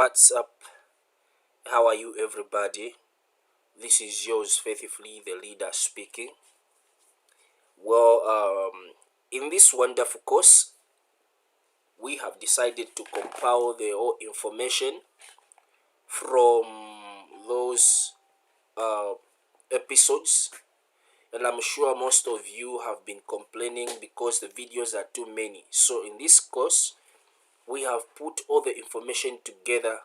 What's up? How are you, everybody? This is yours faithfully, the leader speaking. In this wonderful course, we have decided to compile the whole information from those episodes, and I'm sure most of you have been complaining because the videos are too many. So in this course, we have put all the information together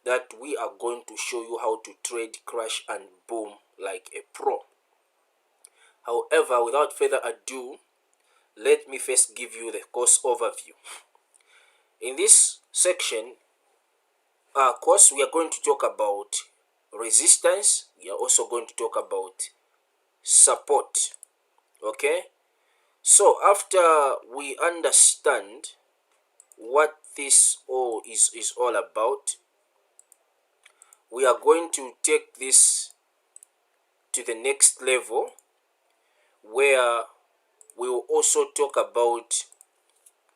that we are going to show you how to trade crash and boom like a pro. However, without further ado, let me first give you the course overview. In this section, course, we are going to talk about resistance. We are also going to talk about support. Okay, so after we understand what this all is all about, we are going to take this to the next level, where we will also talk about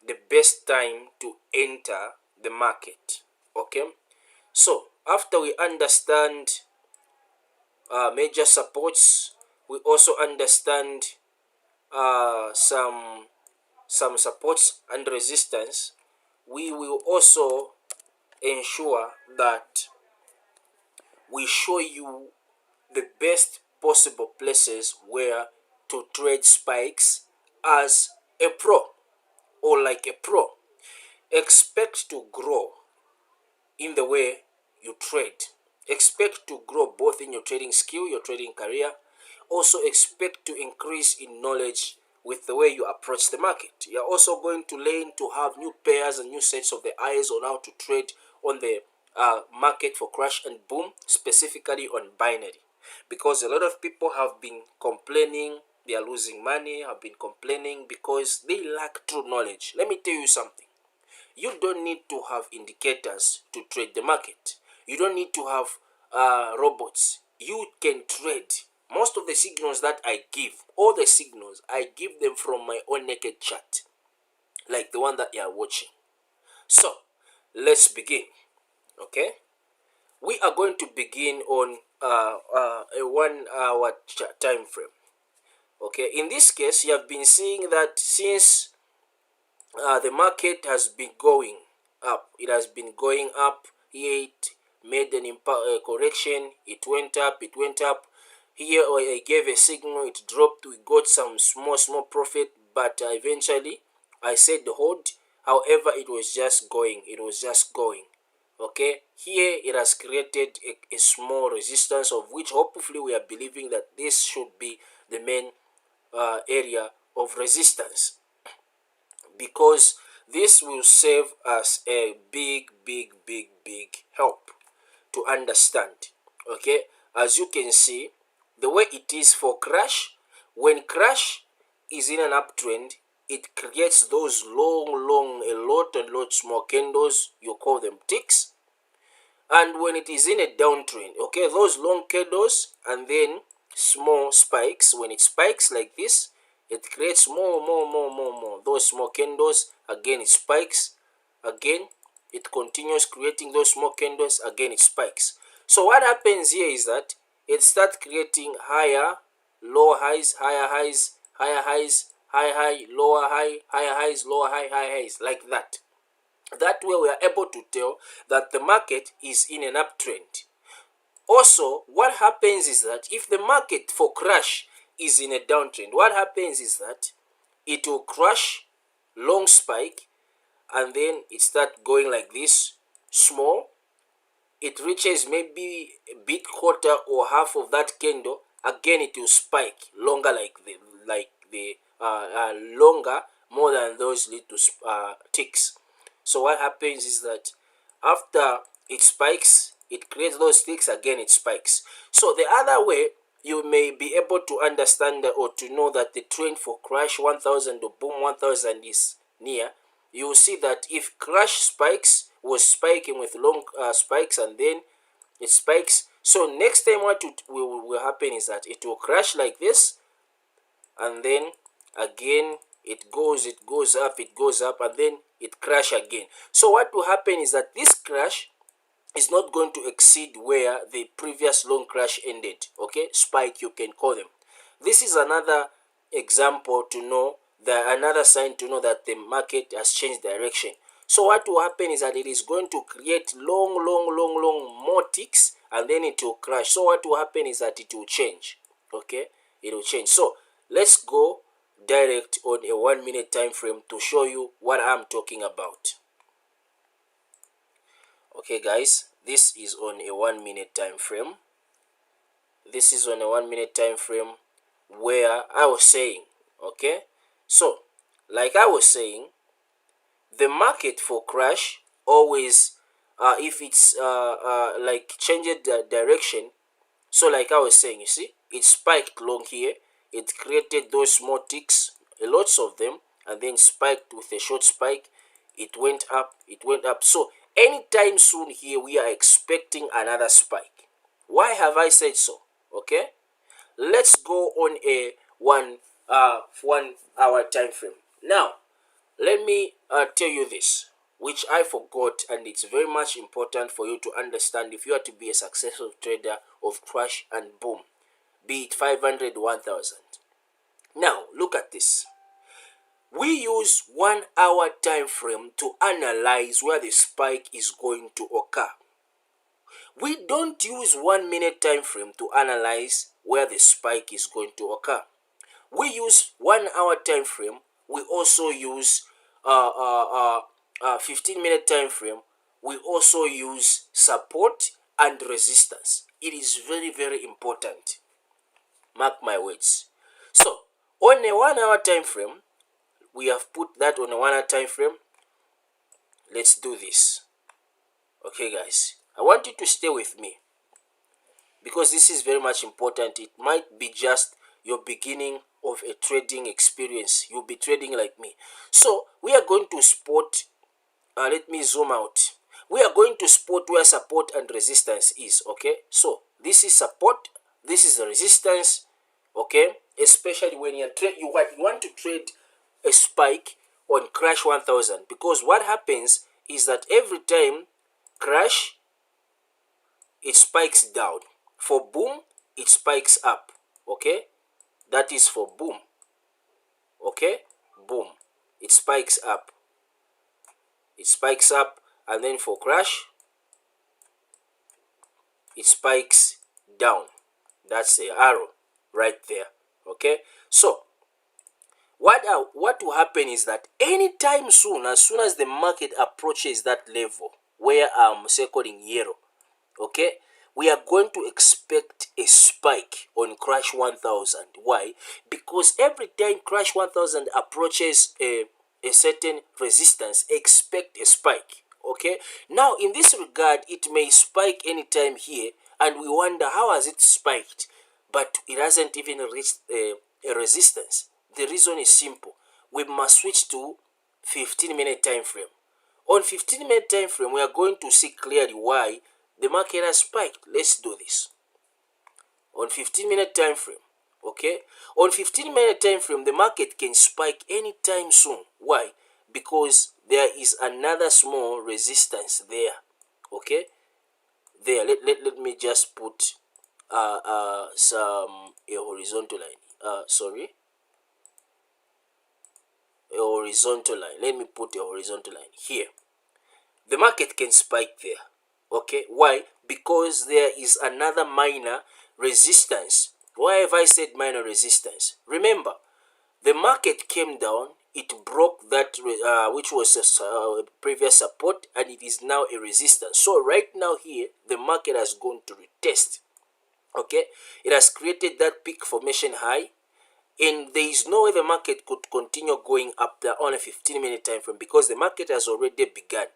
the best time to enter the market. Okay, so after we understand major supports, we also understand some supports and resistance. We will also ensure that we show you the best possible places where to trade spikes as a pro or like a pro. Expect to grow in the way you trade. Expect to grow both in your trading skill, your trading career. Also expect to increase in knowledge with the way you approach the market. You're also going to learn to have new pairs and new sets of the eyes on how to trade on the market for crash and boom, specifically on binary. Because a lot of people have been complaining they are losing money, have been complaining because they lack true knowledge. Let me tell you something. You don't need to have indicators to trade the market. You don't need to have robots. You can trade. Most of the signals that I give, all the signals, I give them from my own naked chart, like the one that you are watching. So, let's begin. Okay? We are going to begin on a 1 hour time frame. Okay, in this case, you have been seeing that since the market has been going up, it has been going up. Here it made an correction, it went up. Here I gave a signal, it dropped, we got some small profit, but eventually I said hold. However, it was just going, okay. Here it has created a small resistance, of which hopefully we are believing that this should be the main area of resistance, because this will serve as a big help to understand. Okay, as you can see, the way it is for crash, when crash is in an uptrend, it creates those long a lot small candles, you call them ticks. And when it is in a downtrend, okay, those long candles and then small spikes, when it spikes like this, it creates more those small candles. Again it spikes, again it continues creating those small candles, again it spikes. So what happens here is that it starts creating higher lower highs, higher highs, higher highs, high lower high, higher highs, lower high, higher highs, like that. That way we are able to tell that the market is in an uptrend. Also, what happens is that if the market for crash is in a downtrend, what happens is that it will crash, long spike, and then it start going like this, small. It reaches maybe a bit quarter or half of that candle, again it will spike longer, like the longer, more than those little ticks. So what happens is that after it spikes, it creates those ticks, again it spikes. So the other way you may be able to understand or to know that the trend for crash 1000 or boom 1000 is near, you will see that if crash spikes, was spiking with long spikes, and then it spikes. So next time what will happen is that it will crash like this, and then again it goes up, and then it crash again. So what will happen is that this crash is not going to exceed where the previous long crash ended. Okay, spike you can call them. This is another example to know that, another sign to know that the market has changed direction. So what will happen is that it is going to create long more ticks, and then it will crash. So what will happen is that it will change. Okay, it will change. So let's go direct on a 1 minute time frame to show you what I'm talking about. Okay guys, this is on a 1 minute time frame. This is on a 1 minute time frame where I was saying, okay, so like I was saying, the market for crash always, if it's like changed the direction. So like I was saying, you see, it spiked long here, it created those small ticks, lots of them, and then spiked with a short spike. It went up, it went up. So anytime soon here we are expecting another spike. Why have I said so? Okay, let's go on a 1 hour time frame. Now let me tell you this, which I forgot, and it's very much important for you to understand if you are to be a successful trader of crash and boom, be it 500, 1000. Now look at this. We use 1 hour time frame to analyze where the spike is going to occur. We don't use 1 minute time frame to analyze where the spike is going to occur. We use 1 hour time frame. We also use 15-minute time frame. We also use support and resistance. It is very important. Mark my words. So on a 1 hour time frame, we have put that on a 1 hour time frame. Let's do this. Okay guys, I want you to stay with me because this is very much important. It might be just your beginning of a trading experience. You'll be trading like me. So we are going to spot, let me zoom out. We are going to spot where support and resistance is. Okay, so this is support, this is the resistance. Okay, especially when you want to trade a spike on crash 1000, because what happens is that every time crash, it spikes down. For boom, it spikes up. Okay, that is for boom. Okay, boom, it spikes up. It spikes up, and then for crash, it spikes down. That's the arrow right there. Okay, so what will happen is that anytime soon, as soon as the market approaches that level where I'm circling yellow, okay, we are going to expect a spike on crash 1000. Why? Because every time crash 1000 approaches a certain resistance, expect a spike. Okay, now in this regard, it may spike anytime here, and we wonder how has it spiked, but it hasn't even reached a resistance. The reason is simple. We must switch to 15-minute time frame. On 15-minute time frame, we are going to see clearly why the market has spiked. Let's do this. On 15-minute time frame, okay? On 15-minute time frame, the market can spike anytime soon. Why? Because there is another small resistance there. Okay? There, let me just put a horizontal line. A horizontal line. Let me put a horizontal line here. The market can spike there. Okay, why? Because there is another minor resistance. Why have I said minor resistance? Remember, the market came down, it broke that which was a previous support, and it is now a resistance. So right now here, the market has gone to retest. Okay, it has created that peak formation high, and there is no way the market could continue going up there on a 15-minute time frame because the market has already begun,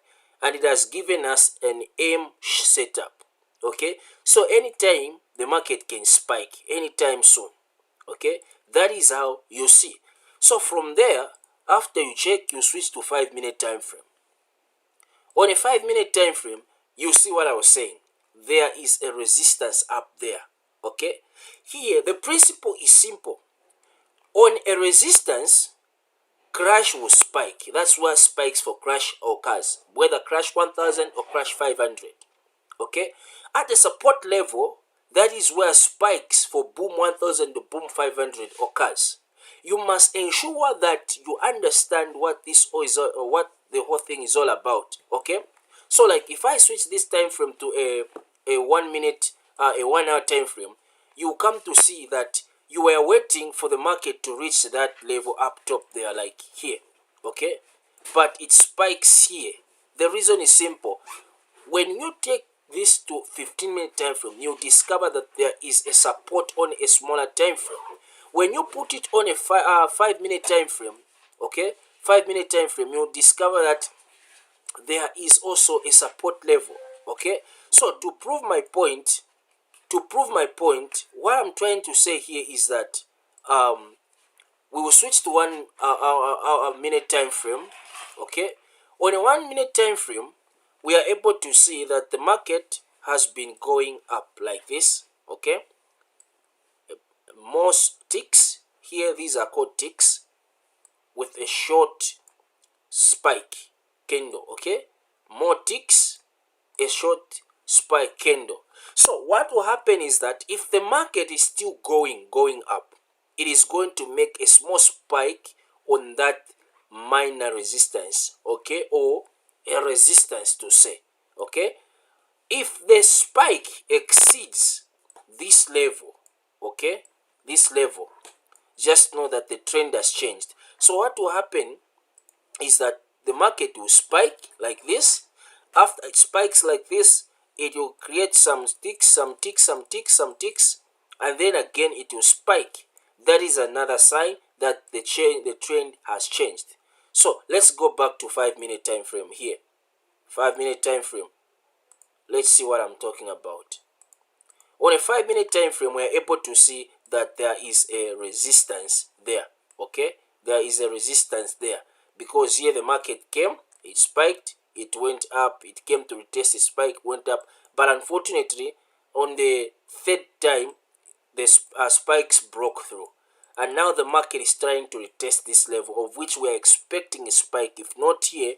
and it has given us an M setup. Okay, so anytime the market can spike anytime soon. Okay, that is how you see. So from there, after you check, you switch to 5-minute time frame. On a 5-minute time frame, you see what I was saying. There is a resistance up there. Okay, here the principle is simple. On a resistance, crash will spike. That's where spikes for crash occurs, whether crash 1000 or crash 500. Okay, at the support level, that is where spikes for boom 1000 to boom 500 occurs. You must ensure that you understand what this is, or what the whole thing is all about. Okay, so like if I switch this time frame to a 1 minute, a 1 hour time frame, you come to see that you were waiting for the market to reach that level up top there, like here. Okay, but it spikes here. The reason is simple. When you take this to 15-minute time frame, you discover that there is a support on a smaller time frame. When you put it on a 5-minute time frame, okay, 5-minute time frame, you discover that there is also a support level. Okay, so to prove my point, what I'm trying to say here is that we will switch to one minute time frame. Okay, on a 1 minute time frame, we are able to see that the market has been going up like this. Okay, most ticks here, these are called ticks with a short spike candle. Okay, more ticks, a short spike candle. So what will happen is that if the market is still going up, it is going to make a small spike on that minor resistance, okay, or a resistance to say. Okay, if the spike exceeds this level, okay, this level, just know that the trend has changed. So what will happen is that the market will spike like this. After it spikes like this, it will create some ticks, some ticks, some ticks, some ticks, and then again it will spike. That is another sign that the trend has changed. So let's go back to 5-minute time frame here. 5-minute time frame. Let's see what I'm talking about. On a 5-minute time frame, we are able to see that there is a resistance there. Okay, there is a resistance there, because here the market came, it spiked, it went up, it came to retest the spike, went up, but unfortunately on the third time the spikes broke through, and now the market is trying to retest this level, of which we are expecting a spike. If not here,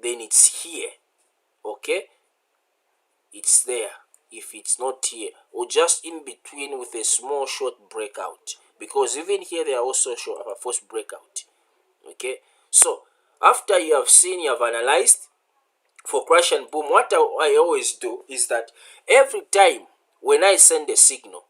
then it's here. Okay, it's there. If it's not here, or just in between with a small short breakout, because even here they are also short of a first breakout. Okay, so after you have seen, you have analyzed for crash and boom, what I always do is that every time when I send a signal,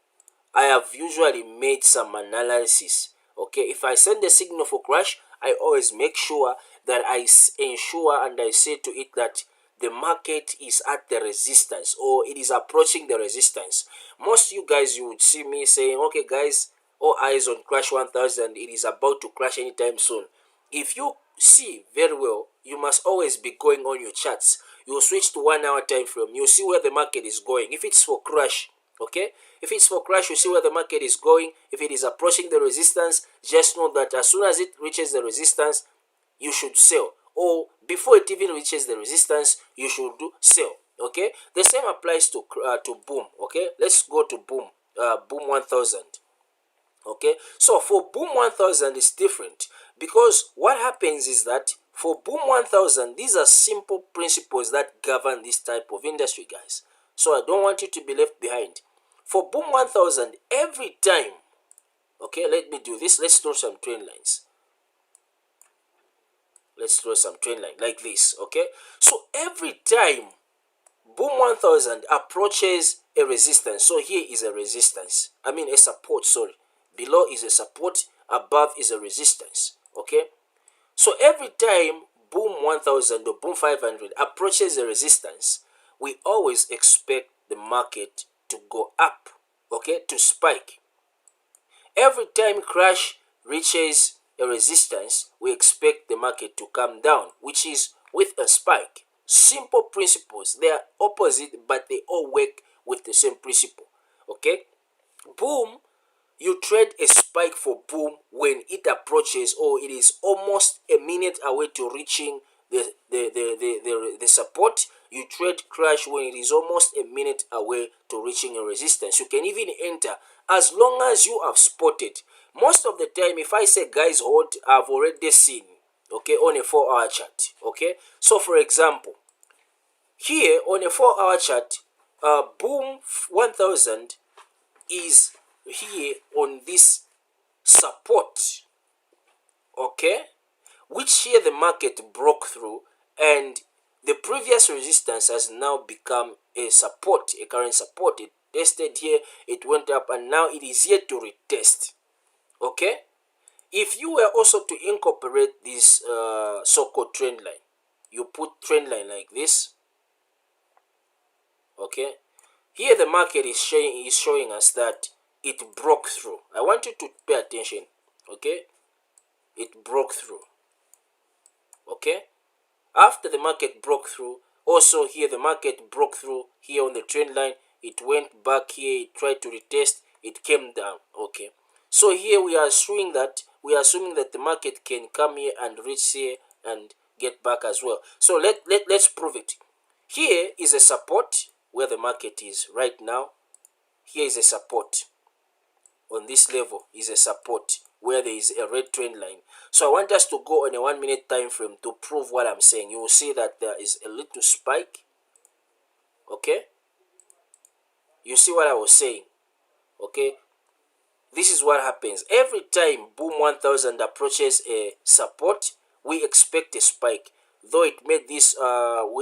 I have usually made some analysis. Okay, if I send a signal for crash, I always make sure that I ensure and I say to it that the market is at the resistance, or it is approaching the resistance. Most you guys, you would see me saying, okay guys, all eyes on crash 1000, it is about to crash anytime soon. If you see very well, you must always be going on your charts. You switch to 1 hour time frame, you see where the market is going. If it's for crash, okay, if it's for crash, you see where the market is going. If it is approaching the resistance, just know that as soon as it reaches the resistance, you should sell, or before it even reaches the resistance, you should do sell. Okay, the same applies to boom. Okay, let's go to boom, boom 1000. Okay, so for boom 1000 is different, because what happens is that for boom 1000, these are simple principles that govern this type of industry, guys. So I don't want you to be left behind. For boom 1000, every time, okay, let me do this. Let's draw some trend lines. Let's draw some trend line like this. Okay, so every time boom 1000 approaches a resistance, so here is a resistance, I mean a support, sorry, below is a support, above is a resistance. Okay, so every time boom 1000 or boom 500 approaches a resistance, we always expect the market to go up, okay, to spike. Every time crash reaches a resistance, we expect the market to come down, which is with a spike. Simple principles. They are opposite, but they all work with the same principle. Okay, boom, you trade a spike for boom when it approaches, or it is almost a minute away to reaching the support. You trade crash when it is almost a minute away to reaching a resistance. You can even enter as long as you have spotted. Most of the time, if I say guys hold, I've already seen, okay, on a 4-hour chart. Okay, so for example, here on a 4-hour chart, boom 1000 is here on this support, okay, which here the market broke through, and the previous resistance has now become a support, a current support. It tested here, it went up, and now it is here to retest, okay. If you were also to incorporate this so-called trend line, you put trend line like this, okay. Here the market is showing us that it broke through. I want you to pay attention, okay. It broke through, okay. After the market broke through, also here the market broke through here on the trend line. It went back here, it tried to retest, it came down, okay. So here we are assuming that the market can come here and reach here and get back as well. So let's prove it. Here is a support where the market is right now. Here is a support. On this level is a support where there is a red trend line. So I want us to go on a 1 minute time frame to prove what I'm saying. You will see that there is a little spike, okay. You see what I was saying, okay. This is what happens every time boom 1000 approaches a support. We expect a spike, though it made this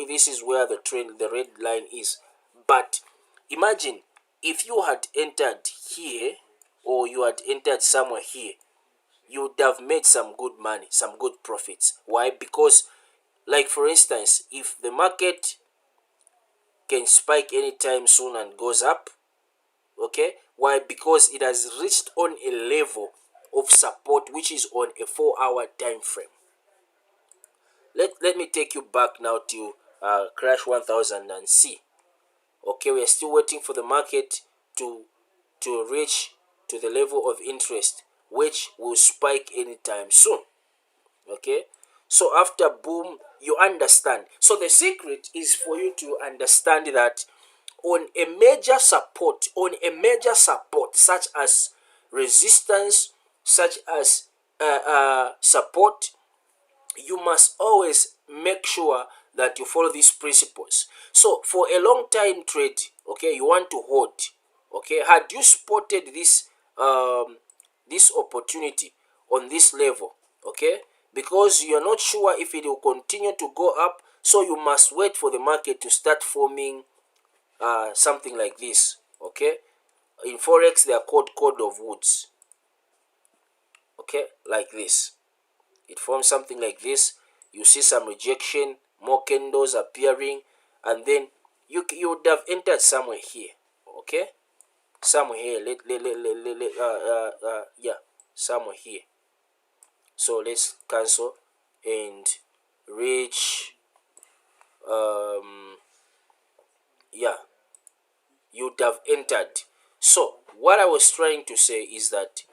this is where the trend, the red line is. But imagine if you had entered here, or you had entered somewhere here, you would have made some good money, some good profits. Why? Because, like for instance, if the market can spike anytime soon and goes up, okay, why? Because it has reached on a level of support which is on a 4-hour time frame. Let me take you back now to crash 1000 and see. Okay, we are still waiting for the market to reach to the level of interest, which will spike anytime soon, okay. So after boom, you understand. So the secret is for you to understand that on a major support, such as resistance, such as support, you must always make sure that you follow these principles. So for a long time trade, okay, you want to hold, okay. Had you spotted this this opportunity on this level, okay, because you are not sure if it will continue to go up, so you must wait for the market to start forming something like this, okay. In forex they are called code of woods, okay, like this. It forms something like this. You see some rejection, more candles appearing, and then you would have entered somewhere here, okay, somewhere here. Yeah, somewhere here. So let's cancel and reach yeah, you'd have entered. So what I was trying to say is that,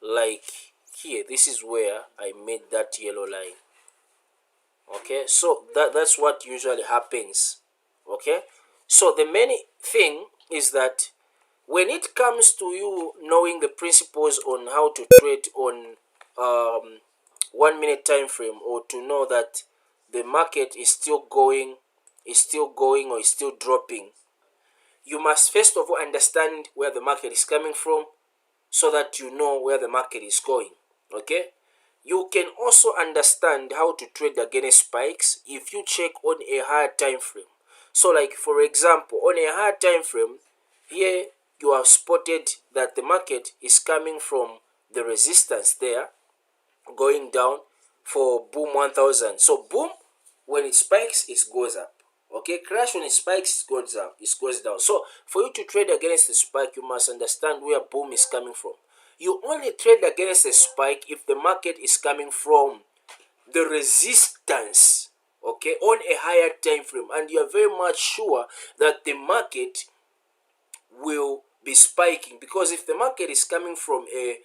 like here, this is where I made that yellow line, okay. So that's what usually happens, okay. So the main thing is that when it comes to you knowing the principles on how to trade on 1 minute time frame, or to know that the market is still going, or is still dropping, you must first of all understand where the market is coming from, so that you know where the market is going, okay. You can also understand how to trade against spikes if you check on a higher time frame. So like for example, on a higher time frame, here you have spotted that the market is coming from the resistance there, going down for boom 1000. So boom, when it spikes, it goes up, okay. Crash, when it spikes, it goes up, it goes down. So for you to trade against the spike, you must understand where boom is coming from. You only trade against a spike if the market is coming from the resistance, okay, on a higher time frame, and you are very much sure that the market will be spiking. Because if the market is coming from a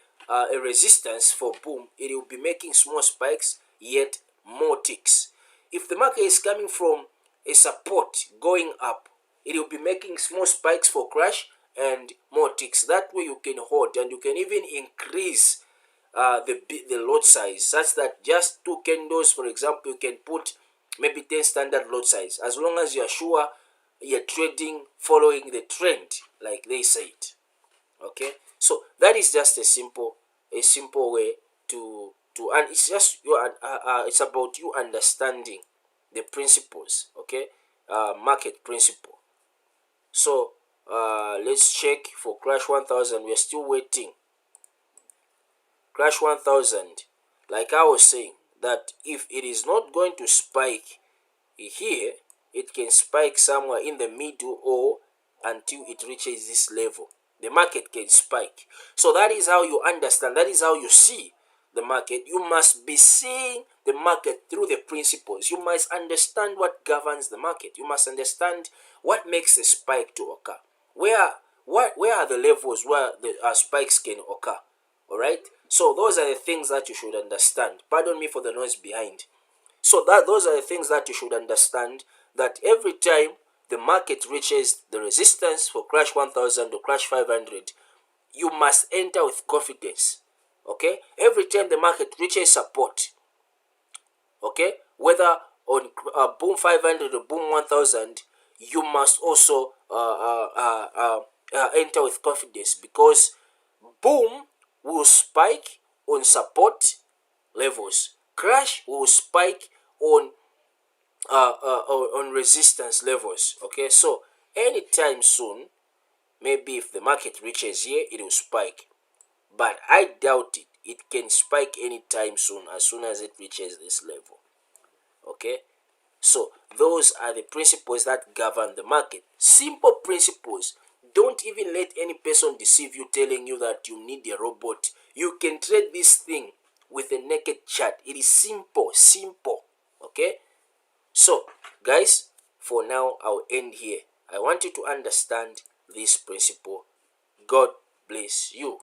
resistance for boom, it will be making small spikes yet more ticks. If the market is coming from a support going up, it will be making small spikes for crash and more ticks. That way you can hold, and you can even increase the lot size, such that just 2 candles, for example, you can put maybe 10 standard lot size, as long as you are sure you're trading following the trend, like they said. Okay, so that is just a simple way and it's just it's about you understanding the principles. Okay, market principle. So let's check for crash 1000. We're still waiting. Crash 1000, like I was saying, that if it is not going to spike here, it can spike somewhere in the middle or until it reaches this level. The market can spike. So that is how you understand, that is how you see the market. You must be seeing the market through the principles. You must understand what governs the market. You must understand what makes a spike to occur. Where are the levels where the spikes can occur? All right. So those are the things that you should understand. Pardon me for the noise behind. So those are the things that you should understand, that every time the market reaches the resistance for crash 1000 or crash 500, you must enter with confidence. Okay, every time the market reaches support, okay, whether on boom 500 or boom 1000, you must also enter with confidence, because boom will spike on support levels, crash will spike on resistance levels. Okay, so anytime soon, maybe if the market reaches here, it will spike, but I doubt it. It can spike anytime soon, as soon as it reaches this level. Okay, so those are the principles that govern the market. Simple principles. Don't even let any person deceive you, telling you that you need a robot. You can trade this thing with a naked chart. It is simple. Okay, so guys, for now I'll end here. I want you to understand this principle. God bless you.